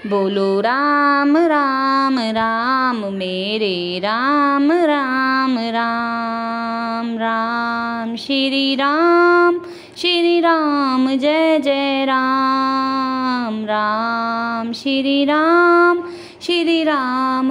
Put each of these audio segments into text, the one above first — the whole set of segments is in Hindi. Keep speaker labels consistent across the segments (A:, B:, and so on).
A: बोलो राम राम राम मेरे राम राम राम राम श्री राम जय जय राम राम श्री राम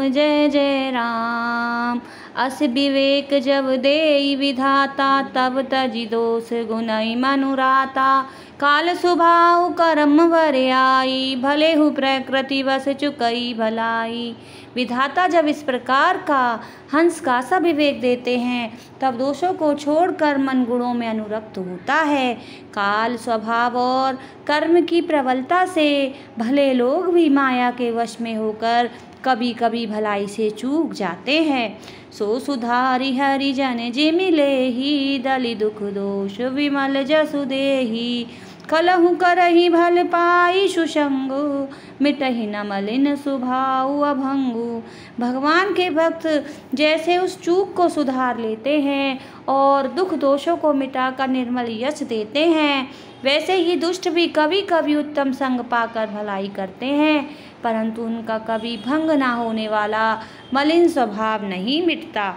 A: जय जय राम। अस विवेक जब देई विधाता तब तजि दोष गुणई मनुराता। काल स्वभाव कर्म वरियाई भले हु प्रकृति वश चुकई भलाई। विधाता जब इस प्रकार का हंस का सा विवेक देते हैं तब दोषों को छोड़कर मन गुणों में अनुरक्त होता है। काल स्वभाव और कर्म की प्रबलता से भले लोग भी माया के वश में होकर कभी कभी भलाई से चूक जाते हैं। सो सुधारी हरि जन जे मिले ही दलि दुख दोष विमल जसु देही। कलहु करहि भल पाई सुसंगु मिटहि न मलिन स्वभाव अभंगु। भगवान के भक्त जैसे उस चूक को सुधार लेते हैं और दुख दोषों को मिटाकर निर्मल यश देते हैं, वैसे ही दुष्ट भी कभी कभी उत्तम संग पाकर भलाई करते हैं, परंतु उनका कभी भंग ना होने वाला मलिन स्वभाव नहीं मिटता।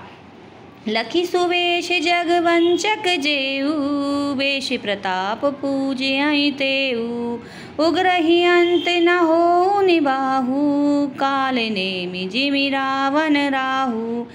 A: लखी सुवेश जगवंचक जेऊ वेश प्रताप पूज्य तेऊ। उग्रहि अंत न हो निबाहु काल नेमि जिमि रावण राहु।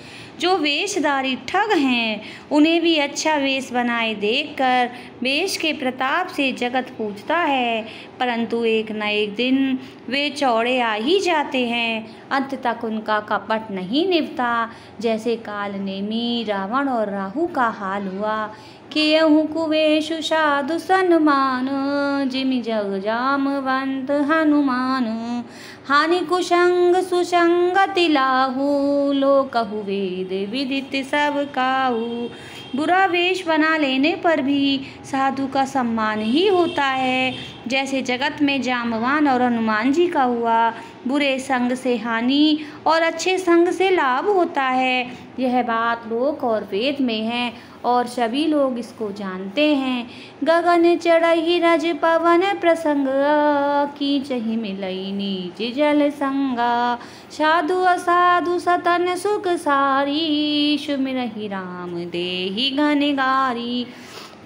A: जो वेशधारी ठग हैं उन्हें भी अच्छा वेश बनाए देखकर वेश के प्रताप से जगत पूजता है, परंतु एक न एक दिन वे चौड़े आ ही जाते हैं। अंत तक उनका कपट नहीं निभता, जैसे काल नेमी रावण और राहु का हाल हुआ। कियहु कुवेशु साधु सन्मान जिमि जग जामवंत हनुमान। हानि कुसंग सुसंगति लाहू लोकहु वेद विदित सब काहू। बुरा वेश बना लेने पर भी साधु का सम्मान ही होता है, जैसे जगत में जामवान और हनुमान जी का हुआ। बुरे संग से हानि और अच्छे संग से लाभ होता है, यह बात लोक और वेद में है और सभी लोग इसको जानते हैं। गगन चढ़ई रज पवन प्रसंग कीचहि मिलई नीच जल संगा। साधु असाधु सतन सुख सारी सुमिरहि राम देहि घन गारी।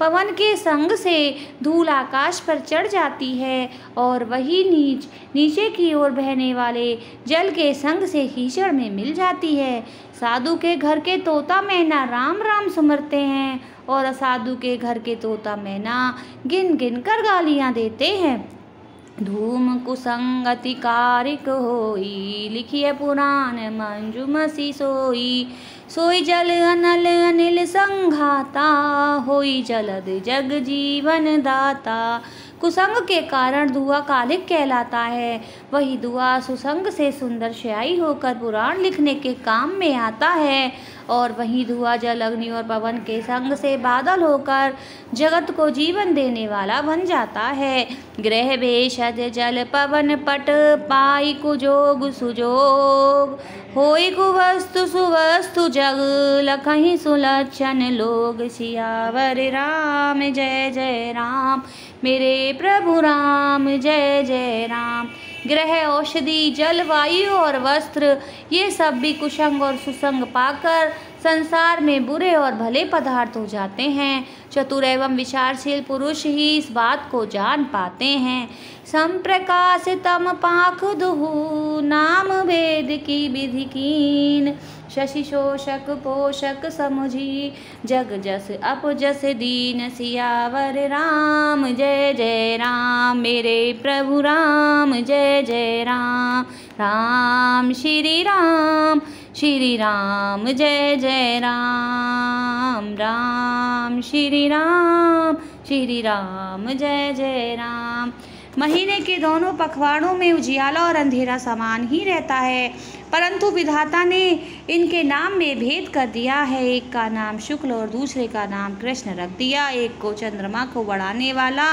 A: पवन के संग से धूल आकाश पर चढ़ जाती है और वही नीचे की ओर बहने वाले जल के संग से कीचड़ में मिल जाती है। साधु के घर के तोता मैना राम राम सुमरते हैं और असाधु के घर के तोता मैना गिन गिन कर गालियां देते हैं। धूम कुसंगति कारिक होई लिखिए पुराण मंजुमसी सोई। सोई जल अनल अनिल संघाता होई जलद जग जीवन दाता। कुसंग के कारण धुआं कालिक कहलाता है, वही धुआं सुसंग से सुंदर स्याही होकर पुराण लिखने के काम में आता है, और वही धुआं जल अग्नि और पवन के संग से बादल होकर जगत को जीवन देने वाला बन जाता है। ग्रह भेषज जल पवन पट पाई कुजोग सुजोग। होई कुवस्तु सुवस्तु जग लखहि सुलक्षण लोग। सियावर राम जय जय राम मेरे प्रभु राम जय जय राम। ग्रह औषधि जल वायु और वस्त्र ये सब भी कुसंग और सुसंग पाकर संसार में बुरे और भले पदार्थ हो जाते हैं। चतुर एवं विचारशील पुरुष ही इस बात को जान पाते हैं। संप्रकाश तम पाख दुहु नाम वेद की विधि कीन। शशि शोषक पोषक समुझी जग जस अपजस दीन। सियावर राम जय जय राम मेरे प्रभु राम जय जय राम। राम श्री राम जय जय राम। राम श्री राम जय जय राम। महीने के दोनों पखवाड़ों में उजियाला और अंधेरा समान ही रहता है, परंतु विधाता ने इनके नाम में भेद कर दिया है। एक का नाम शुक्ल और दूसरे का नाम कृष्ण रख दिया। एक को चंद्रमा को बढ़ाने वाला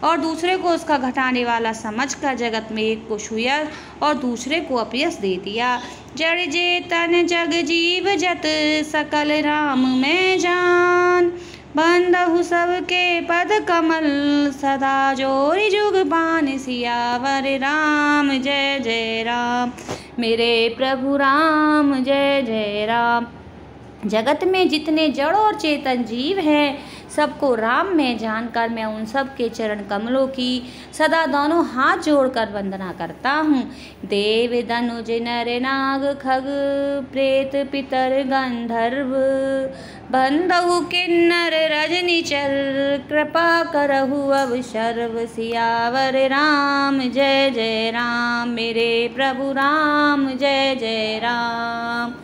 A: और दूसरे को उसका घटाने वाला समझकर जगत में एक को सुयश और दूसरे को अपयश दे दिया। जड़ जेतन जग जीव जत सकल राम में जान। बंदहु सबके पद कमल, सदा जोरि जुग पान सियावर राम जय जय राम। मेरे प्रभु राम जय जय राम। जगत में जितने जड़ और चेतन जीव हैं, सबको राम में जानकर मैं उन सब के चरण कमलों की सदा दोनों हाथ जोड़कर वंदना करता हूँ। देव दनुज नर नाग खग प्रेत पितर गंधर्व, बंदहु किन्नर रजनीचर, कृपा करहु अब सर्व सियावर राम जय जय राम। मेरे प्रभु राम जय जय राम।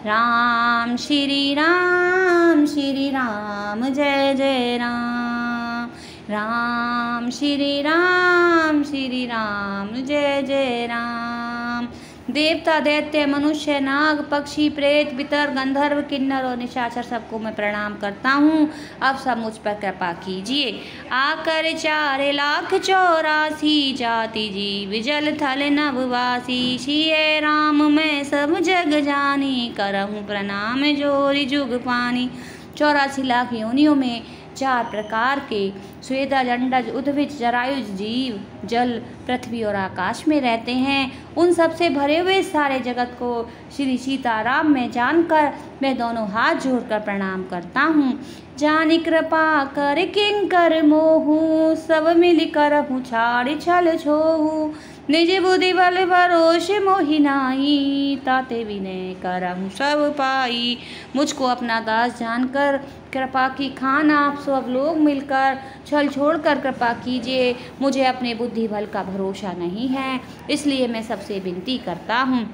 A: राम श्री राम जय जय राम। राम श्री राम जय जय राम। देवता दैत्य मनुष्य नाग पक्षी प्रेत पितर गंधर्व किन्नर और निशाचर सबको मैं प्रणाम करता हूँ। अब सब मुझ पर कृपा कीजिए। आकर 4,84,000 जाति जीव जल थल नभवासी, सिए राम मैं सब जग जानी, करहूँ प्रणाम जोरि जुग पानी। 84 लाख योनियों में 4 प्रकार के स्वेदा जंडज उद्भिज जरायुज जीव जल पृथ्वी और आकाश में रहते हैं। उन सब से भरे हुए सारे जगत को श्री सीताराम में जानकर मैं दोनों हाथ जोड़कर प्रणाम करता हूँ। जानि कृपा कर किंकर मोहू, सब मिल करहु छाड़ छल छोहू, निज बुद्धि बल भरोस मोहि नाई, ताते विनय करहु सब पाई। मुझको अपना दास जानकर कृपा की खान आप सब लोग मिलकर छल छोड़कर कृपा कीजिए। मुझे अपने बुद्धि बल का भरोसा नहीं है, इसलिए मैं सबसे विनती करता हूँ।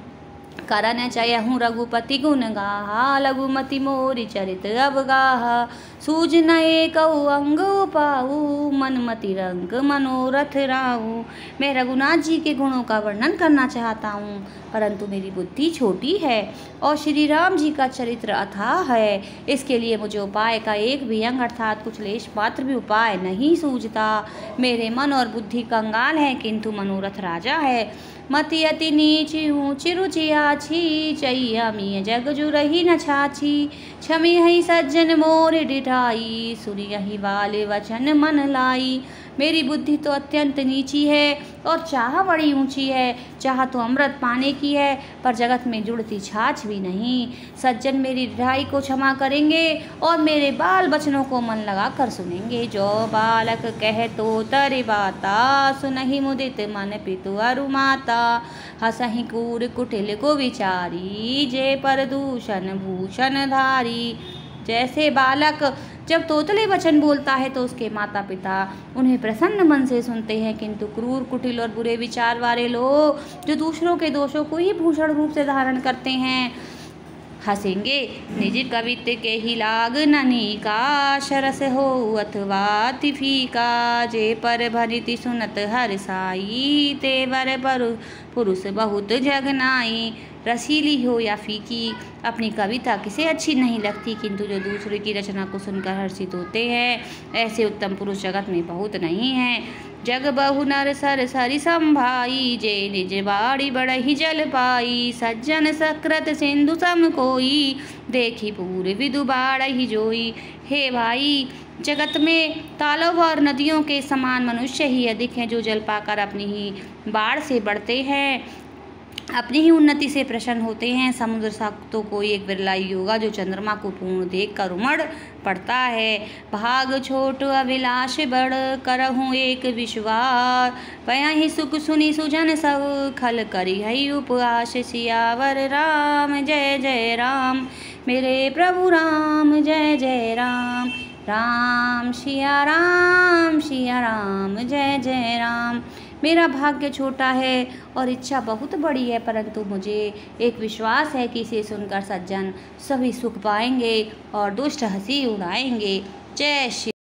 A: करन चयहु रघुपति गुण गाहा, लघुमति मोरि चरित अवगाहा, सूझ न एकउ अंग पाऊ, मनमति रंग मनोरथ राऊ। मैं रघुनाथ जी के गुणों का वर्णन करना चाहता हूँ, परंतु मेरी बुद्धि छोटी है और श्री राम जी का चरित्र अथाह है। इसके लिए मुझे उपाय का एक भी अंग अर्थात कुछ लेश मात्र भी उपाय नहीं सूझता। मेरे मन और बुद्धि कंगाल है, किंतु मनोरथ राजा है। मति अति नीच ऊँच रुचि आछी, चैया जग जुरही न छाछी, क्षमी हई सज्जन मोर डिठाई, सुनियहि वाले वचन मन लाई। मेरी बुद्धि तो अत्यंत नीची है और चाह बड़ी ऊंची है। चाह तो अमृत पाने की है, पर जगत में जुड़ती छाछ भी नहीं। सज्जन मेरी ढाई को क्षमा करेंगे और मेरे बाल बचनों को मन लगा कर सुनेंगे। जो बालक कह तो तरि बाता, सुनहि मुदित मन पितु अरु माता, हसहि कूर कुटिल को विचारी, जे पर दूषण भूषण धारी। जैसे बालक जब तोतले वचन बोलता है तो उसके माता पिता उन्हें प्रसन्न मन से सुनते हैं, किंतु क्रूर कुटिल और बुरे विचार वाले लोग जो दूसरों के दोषों को ही भूषण रूप से धारण करते हैं, हंसेंगे। निज कवित के ही लाग ननी का, शरस हो अथवा तिफीका, जे पर भरिति सुनत हर साई, तेवर पर पुरुष बहुत जगनाई। रसीली हो या फीकी, अपनी कविता किसे अच्छी नहीं लगती, किंतु जो दूसरे की रचना को सुनकर हर्षित होते हैं, ऐसे उत्तम पुरुष जगत में बहुत नहीं हैं। जग बहु नर सर सरि संभाई, जे निज बाड़ी बढ़ही जल पाई, सज्जन सकृत सिंधु सम कोई, देखी पूर विदु बाढ़ही जोई। हे भाई, जगत में तालाब और नदियों के समान मनुष्य ही अधिक हैं, जो जल पाकर अपनी ही बाढ़ से बढ़ते हैं, अपनी ही उन्नति से प्रसन्न होते हैं। समुद्र सा तो कोई एक बिरला ही होगा जो चंद्रमा को पूर्ण देख कर उमड़ पड़ता है। भाग छोट अभिलाष बड़, करहूँ एक विश्वास, पया ही सुख सुनी सुजन सब, खल करी है उपवास। सियावर राम जय जय राम। मेरे प्रभु राम जय जय राम। राम सिया राम जय जय राम। मेरा भाग्य छोटा है और इच्छा बहुत बड़ी है, परंतु मुझे एक विश्वास है कि इसे सुनकर सज्जन सभी सुख पाएंगे और दुष्ट हंसी उड़ाएंगे। जय श्री